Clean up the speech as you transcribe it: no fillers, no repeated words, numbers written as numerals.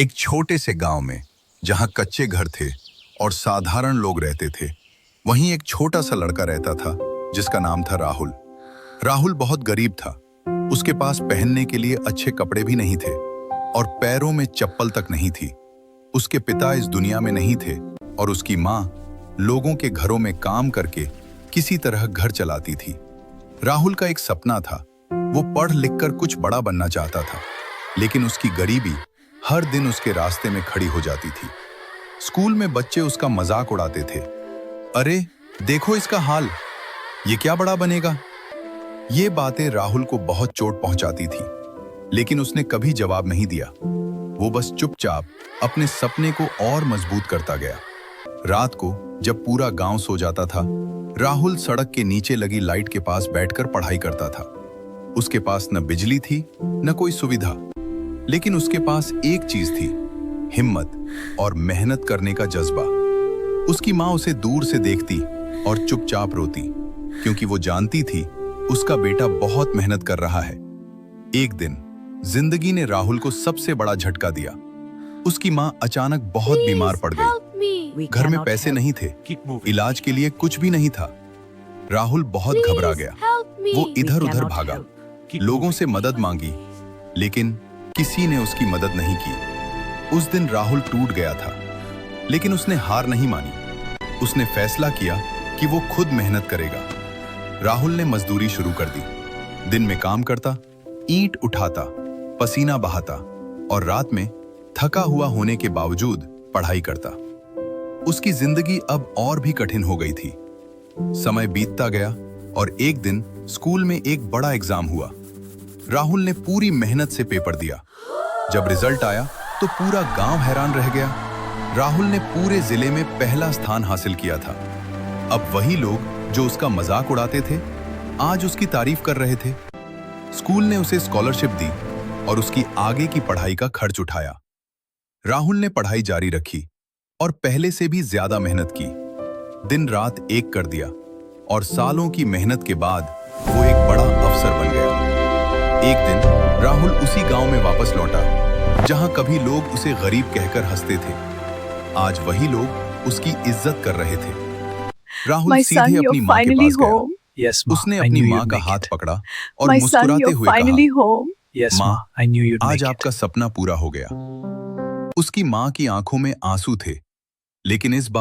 एक छोटे से गांव में जहां कच्चे घर थे और साधारण लोग रहते थे, वहीं एक छोटा सा लड़का रहता था जिसका नाम था राहुल। राहुल बहुत गरीब था। उसके पास पहनने के लिए अच्छे कपड़े भी नहीं थे और पैरों में चप्पल तक नहीं थी। उसके पिता इस दुनिया में नहीं थे और उसकी माँ लोगों के घरों में काम करके किसी तरह घर चलाती थी। राहुल का एक सपना था। वो पढ़ लिखकर कुछ बड़ा बनना चाहता था, लेकिन उसकी गरीबी हर दिन उसके रास्ते में खड़ी हो जाती थी। स्कूल में बच्चे उसका मजाक उड़ाते थे। अरे देखो इसका हाल, ये क्या बड़ा बनेगा। ये बातें राहुल को बहुत चोट पहुंचाती थी, लेकिन उसने कभी जवाब नहीं दिया। वो बस चुपचाप अपने सपने को और मजबूत करता गया। रात को जब पूरा गांव सो जाता था, राहुल सड़क के नीचे लगी लाइट के पास बैठकर पढ़ाई करता था। उसके पास न बिजली थी न कोई सुविधा, लेकिन उसके पास एक चीज थी, हिम्मत और मेहनत करने का जज्बा। उसकी माँ उसे दूर से देखती और चुपचाप रोती, क्योंकि वो जानती थी उसका बेटा बहुत मेहनत कर रहा है। एक दिन जिंदगी ने राहुल को सबसे बड़ा झटका दिया। उसकी माँ अचानक बहुत बीमार पड़ गई। घर में पैसे नहीं थे, इलाज के लिए कुछ भी नहीं था। राहुल बहुत घबरा गया। वो इधर उधर भागा, लोगों से मदद मांगी, लेकिन किसी ने उसकी मदद नहीं की। उस दिन राहुल टूट गया था, लेकिन उसने हार नहीं मानी। उसने फैसला किया कि वो खुद मेहनत करेगा। राहुल ने मजदूरी शुरू कर दी। दिन में काम करता, ईंट उठाता, पसीना बहाता और रात में थका हुआ होने के बावजूद पढ़ाई करता। उसकी जिंदगी अब और भी कठिन हो गई थी। समय बीतता गया और एक दिन स्कूल में एक बड़ा एग्जाम हुआ। राहुल ने पूरी मेहनत से पेपर दिया। जब रिजल्ट आया तो पूरा गांव हैरान रह गया। राहुल ने पूरे जिले में पहला स्थान हासिल किया था। अब वही लोग जो उसका मजाक उड़ाते थे, आज उसकी तारीफ कर रहे थे। स्कूल ने उसे स्कॉलरशिप दी और उसकी आगे की पढ़ाई का खर्च उठाया। राहुल ने पढ़ाई जारी रखी और पहले से भी ज्यादा मेहनत की। दिन रात एक कर दिया और सालों की मेहनत के बाद वो एक बड़ा अफसर बन गया। एक दिन राहुल उसी गांव में वापस लौटा जहां कभी लोग उसे गरीब कहकर हंसते थे। आज वही लोग उसकी इज्जत कर रहे थे। राहुल सीधे अपनी मां के पास गया। उसने अपनी मां का हाथ पकड़ा और मुस्कुराते हुए कहा, मां, आज आपका सपना पूरा हो गया। उसकी मां की आंखों में आंसू थे, लेकिन इस बार